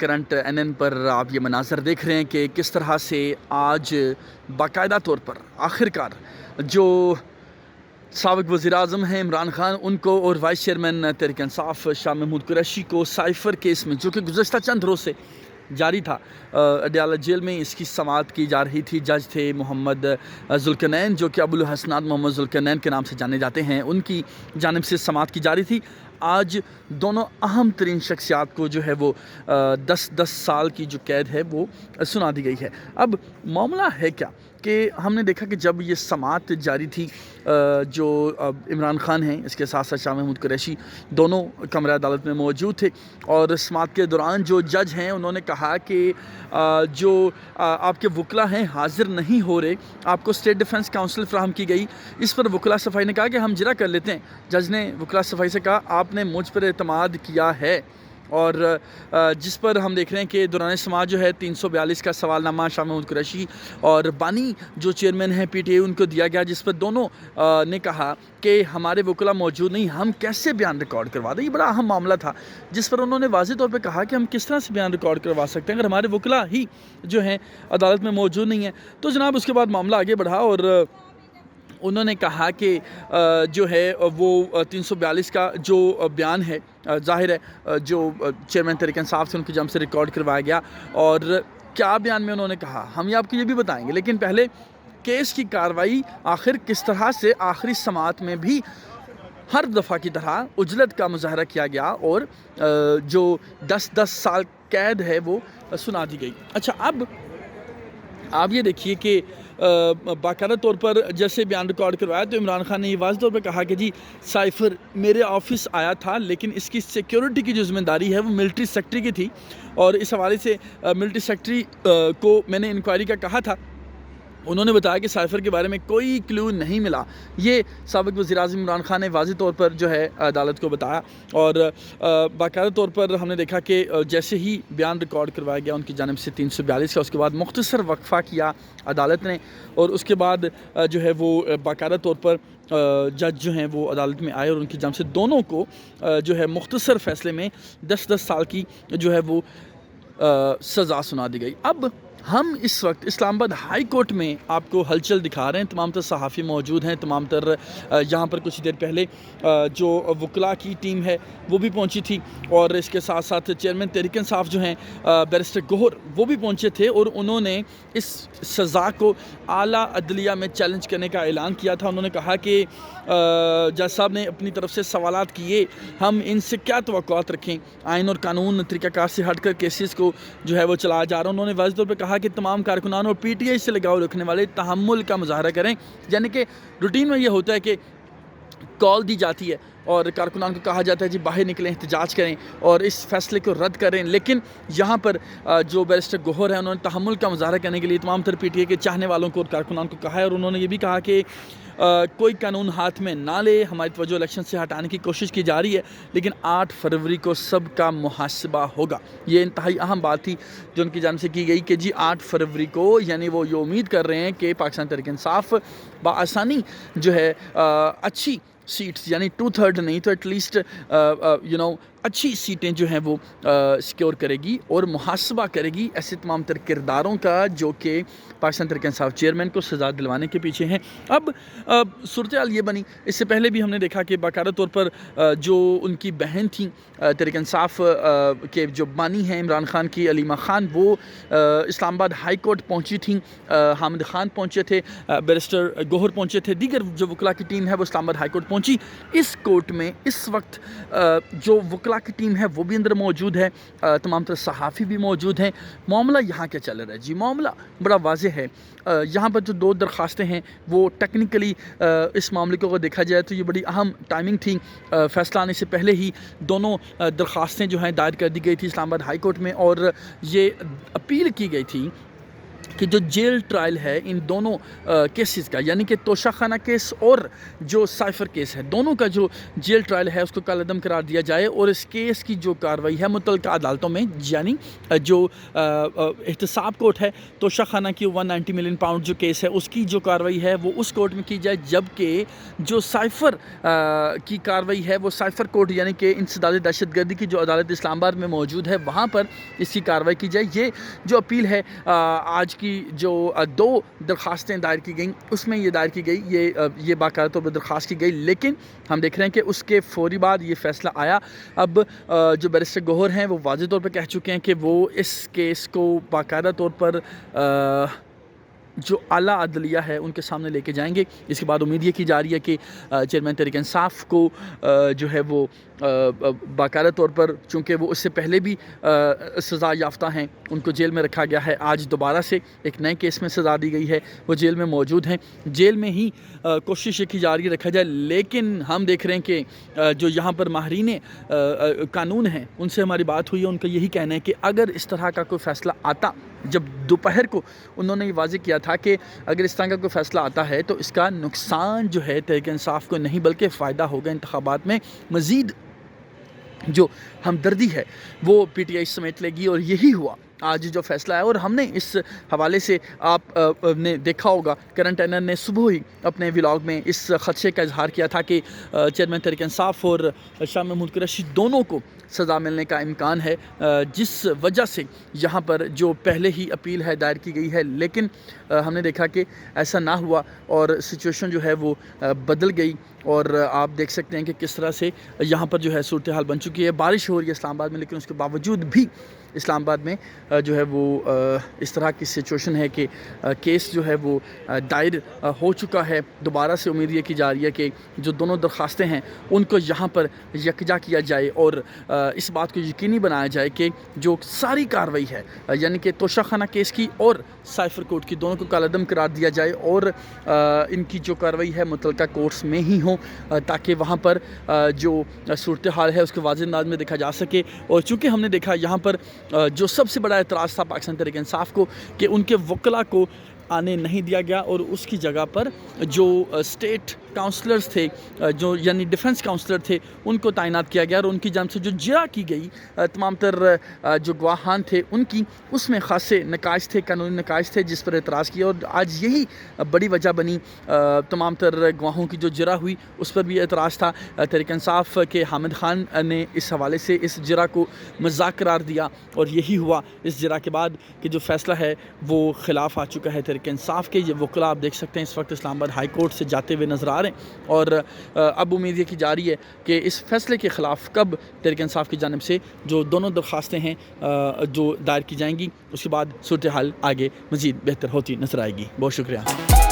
Current N N پر آپ یہ مناظر دیکھ رہے ہیں کہ کس طرح سے آج باقاعدہ طور پر آخرکار جو سابق وزیر اعظم ہیں عمران خان ان کو اور وائس چیئرمین تحریک انصاف شاہ محمود قریشی کو سائفر کیس میں جو کہ گزشتہ چند روز سے جاری تھا اڈیالہ جیل میں اس کی سماعت کی جا رہی تھی. جج تھے محمد ذوالقرنین جو کہ ابو الحسنات محمد ذوالقرنین کے نام سے جانے جاتے ہیں. ان کی جانب سے سماعت کی جا رہی تھی. آج دونوں اہم ترین شخصیات کو جو ہے وہ 10 سال کی جو قید ہے وہ سنا دی گئی ہے. اب معاملہ ہے کیا کہ ہم نے دیکھا کہ جب یہ سماعت جاری تھی جو عمران خان ہیں اس کے ساتھ ساتھ شاہ محمود قریشی دونوں کمرہ عدالت میں موجود تھے اور سماعت کے دوران جو جج ہیں انہوں نے کہا کہ جو آپ کے وکلا ہیں حاضر نہیں ہو رہے, آپ کو اسٹیٹ ڈیفنس کاؤنسل فراہم کی گئی. اس پر وکلا صفائی نے کہا کہ ہم جرا کر لیتے ہیں. جج نے وکلا صفائی سے کہا آپ نے مجھ پر اعتماد کیا ہے, اور جس پر ہم دیکھ رہے ہیں کہ دوران سماعت جو ہے 342 کا سوال نامہ شاہ محمود قریشی اور بانی جو چیئرمین ہیں پی ٹی آئی ان کو دیا گیا, جس پر دونوں نے کہا کہ ہمارے وکلا موجود نہیں, ہم کیسے بیان ریکارڈ کروا دیں. یہ بڑا اہم معاملہ تھا جس پر انہوں نے واضح طور پہ کہا کہ ہم کس طرح سے بیان ریکارڈ کروا سکتے ہیں اگر ہمارے وکلا ہی جو ہیں عدالت میں موجود نہیں ہیں. تو جناب اس کے بعد معاملہ آگے بڑھا اور انہوں نے کہا کہ جو ہے وہ 342 کا جو بیان ہے ظاہر ہے جو چیئرمین تحریک انصاف سے ان کی جانب سے ریکارڈ کروایا گیا. اور کیا بیان میں انہوں نے کہا ہم آپ کو یہ بھی بتائیں گے, لیکن پہلے کیس کی کارروائی آخر کس طرح سے آخری سماعت میں بھی ہر دفعہ کی طرح عجلت کا مظاہرہ کیا گیا اور جو 10 سال قید ہے وہ سنا دی گئی. اچھا, اب آپ یہ دیکھیے کہ باقاعدہ طور پر جیسے بیان ریکارڈ کروایا تو عمران خان نے یہ واضح طور پہ کہا کہ جی سائفر میرے آفس آیا تھا لیکن اس کی سیکیورٹی کی جو ذمہ داری ہے وہ ملٹری سیکٹری کی تھی, اور اس حوالے سے ملٹری سیکٹری کو میں نے انکوائری کا کہا تھا. انہوں نے بتایا کہ سائفر کے بارے میں کوئی کلو نہیں ملا. یہ سابق وزیر اعظم عمران خان نے واضح طور پر جو ہے عدالت کو بتایا. اور باقاعدہ طور پر ہم نے دیکھا کہ جیسے ہی بیان ریکارڈ کروایا گیا ان کی جانب سے 342 کا, اس کے بعد مختصر وقفہ کیا عدالت نے, اور اس کے بعد جو ہے وہ باقاعدہ طور پر جج جو ہیں وہ عدالت میں آئے اور ان کی جانب سے دونوں کو جو ہے مختصر فیصلے میں 10 سال کی جو ہے وہ سزا سنا دی گئی. اب ہم اس وقت اسلام آباد ہائی کورٹ میں آپ کو ہلچل دکھا رہے ہیں. تمام تر صحافی موجود ہیں, تمام تر یہاں پر کچھ دیر پہلے جو وکلا کی ٹیم ہے وہ بھی پہنچی تھی, اور اس کے ساتھ ساتھ چیئرمین تحریک انصاف جو ہیں بیرسٹر گوہر وہ بھی پہنچے تھے, اور انہوں نے اس سزا کو اعلیٰ عدلیہ میں چیلنج کرنے کا اعلان کیا تھا. انہوں نے کہا کہ جج صاحب نے اپنی طرف سے سوالات کیے, ہم ان سے کیا توقعات رکھیں, آئین اور قانون طریقہ کار سے ہٹ کر کیسز کو جو ہے وہ چلایا جا رہا ہے. انہوں نے واضح طور پہ کہا کہ تمام کارکنان اور پی ٹی آئی سے لگاؤ رکھنے والے تحمل کا مظاہرہ کریں. یعنی کہ روٹین میں یہ ہوتا ہے کہ کال دی جاتی ہے اور کارکنان کو کہا جاتا ہے جی باہر نکلیں, احتجاج کریں اور اس فیصلے کو رد کریں, لیکن یہاں پر جو بیرسٹر گوہر ہیں انہوں نے تحمل کا مظاہرہ کرنے کے لیے تمام تر پی ٹی آئی کے چاہنے والوں کو اور کارکنان کو کہا ہے, اور انہوں نے یہ بھی کہا کہ کوئی قانون ہاتھ میں نہ لے, ہماری توجہ الیکشن سے ہٹانے کی کوشش کی جا رہی ہے لیکن 8 فروری کو سب کا محاسبہ ہوگا. یہ انتہائی اہم بات تھی جو ان کی جانب سے کی گئی کہ جی 8 فروری کو, یعنی وہ یہ امید کر رہے ہیں کہ پاکستان تحریک انصاف بآسانی جو ہے اچھی سیٹس یعنی 2/3 نہیں تو ایٹ لیسٹ اچھی سیٹیں جو ہیں وہ سیکیور کرے گی اور محاسبہ کرے گی ایسے تمام تر کرداروں کا جو کہ پاکستان تحریک انصاف چیئرمین کو سزا دلوانے کے پیچھے ہیں. اب صورتحال یہ بنی, اس سے پہلے بھی ہم نے دیکھا کہ باقاعدہ طور پر جو ان کی بہن تھیں تحریک انصاف کے جو بانی ہیں عمران خان کی علیمہ خان, وہ اسلام آباد ہائی کورٹ پہنچی تھیں, حامد خان پہنچے تھے, بیرسٹر گوہر پہنچے تھے, دیگر جو وکلا کی ٹیم ہے وہ اسلام آباد ہائی کورٹ پہنچی. اس کورٹ میں اس وقت جو وکلا کی ٹیم ہے وہ بھی اندر موجود ہے, تمام تر صحافی بھی موجود ہیں. معاملہ یہاں کیا چل رہا ہے جی, معاملہ بڑا واضح ہے. یہاں پر جو 2 درخواستیں ہیں وہ ٹیکنیکلی اس معاملے کو اگر دیکھا جائے تو یہ بڑی اہم ٹائمنگ تھی. فیصلہ آنے سے پہلے ہی دونوں درخواستیں جو ہیں دائر کر دی گئی تھی اسلام آباد ہائی کورٹ میں, اور یہ اپیل کی گئی تھی کہ جو جیل ٹرائل ہے ان دونوں کیسز کا، یعنی کہ توشہ خانہ کیس اور جو سائفر کیس ہے، دونوں کا جو جیل ٹرائل ہے اس کو کالعدم قرار دیا جائے، اور اس کیس کی جو کارروائی ہے متعلقہ عدالتوں میں، یعنی جو احتساب کورٹ ہے توشہ خانہ کی 190 ملین پاؤنڈ جو کیس ہے اس کی جو کارروائی ہے وہ اس کورٹ میں کی جائے، جبکہ جو سائفر کی کارروائی ہے وہ سائفر کورٹ یعنی کہ انسداد دہشت گردی کی جو عدالت اسلام آباد میں موجود ہے وہاں پر اس کی کارروائی کی جائے۔ یہ جو اپیل ہے آج کی جو 2 درخواستیں دائر کی گئیں اس میں یہ دائر کی گئی، یہ باقاعدہ طور پر درخواست کی گئی، لیکن ہم دیکھ رہے ہیں کہ اس کے فوری بعد یہ فیصلہ آیا۔ اب جو بیرسٹر گوہر ہیں وہ واضح طور پر کہہ چکے ہیں کہ وہ اس کیس کو باقاعدہ طور پر جو اعلیٰ عدلیہ ہے ان کے سامنے لے کے جائیں گے۔ اس کے بعد امید یہ کی جا رہی ہے کہ چیئرمین تحریک انصاف کو جو ہے وہ باقاعدہ طور پر، چونکہ وہ اس سے پہلے بھی سزا یافتہ ہیں، ان کو جیل میں رکھا گیا ہے، آج دوبارہ سے ایک نئے کیس میں سزا دی گئی ہے، وہ جیل میں موجود ہیں، جیل میں ہی کوشش کی جا رہی ہے رکھا جائے۔ لیکن ہم دیکھ رہے ہیں کہ جو یہاں پر ماہرین قانون ہیں ان سے ہماری بات ہوئی ہے، ان کا یہی کہنا ہے کہ اگر اس طرح کا کوئی فیصلہ آتا، جب دوپہر کو انہوں نے یہ واضح کیا تھا کہ اگر اس طرح کا کوئی فیصلہ آتا ہے تو اس کا نقصان جو ہے تحریک انصاف کو نہیں بلکہ فائدہ ہوگا انتخابات میں، مزید جو ہمدردی ہے وہ پی ٹی آئی سمیٹ لے گی، اور یہی ہوا آج جو فیصلہ ہے۔ اور ہم نے اس حوالے سے آپ نے دیکھا ہوگا کرن ٹینر نے صبح ہی اپنے ولاگ میں اس خدشے کا اظہار کیا تھا کہ چیئرمین تحریک انصاف اور شاہ محمود قریشی دونوں کو سزا ملنے کا امکان ہے، جس وجہ سے یہاں پر جو پہلے ہی اپیل ہے دائر کی گئی ہے، لیکن ہم نے دیکھا کہ ایسا نہ ہوا اور سچویشن جو ہے وہ بدل گئی، اور آپ دیکھ سکتے ہیں کہ کس طرح سے یہاں پر جو ہے صورتحال بن چکی ہے۔ بارش ہو رہی ہے اسلام آباد میں، لیکن اس کے باوجود بھی اسلام آباد میں جو ہے وہ اس طرح کی سچویشن ہے کہ کیس جو ہے وہ دائر ہو چکا ہے۔ دوبارہ سے امید یہ کی جا رہی ہے کہ جو دونوں درخواستیں ہیں ان کو یہاں پر یکجا کیا جائے، اور اس بات کو یقینی بنایا جائے کہ جو ساری کارروائی ہے یعنی کہ توشہ خانہ کیس کی اور سائفر کورٹ کی، دونوں کو کالعدم قرار دیا جائے، اور ان کی جو کارروائی ہے متعلقہ کورٹس میں ہی ہوں، تاکہ وہاں پر جو صورتحال ہے اس کے واضح انداز میں دیکھا جا سکے۔ اور چونکہ ہم نے دیکھا یہاں پر جو سب سے بڑا اعتراض تھا پاکستان تحریک انصاف کو کہ ان کے وکلاء کو آنے نہیں دیا گیا، اور اس کی جگہ پر جو اسٹیٹ کاؤنسلرز تھے، جو یعنی ڈیفنس کاؤنسلر تھے، ان کو تعینات کیا گیا، اور ان کی جانب سے جو جرا کی گئی تمام تر جو گواہان تھے ان کی، اس میں خاصے نقائص تھے، قانونی نقائص تھے جس پر اعتراض کیا، اور آج یہی بڑی وجہ بنی تمام تر گواہوں کی جو جرا ہوئی اس پر بھی اعتراض تھا۔ تحریک انصاف کے حامد خان نے اس حوالے سے اس جرا کو مذاق قرار دیا، اور یہی ہوا اس جرا کے بعد کہ جو فیصلہ ہے وہ خلاف آ چکا ہے تحریک انصاف کے۔ یہ وکلاء آپ دیکھ سکتے ہیں اس وقت اسلام آباد ہائی کورٹ سے جاتے ہوئے نظر آ رہے ہیں، اور اب امید یہ کی جا رہی ہے کہ اس فیصلے کے خلاف کب تحریک انصاف کی جانب سے جو دونوں درخواستیں ہیں جو دائر کی جائیں گی، اس کے بعد صورتحال آگے مزید بہتر ہوتی نظر آئے گی۔ بہت شکریہ۔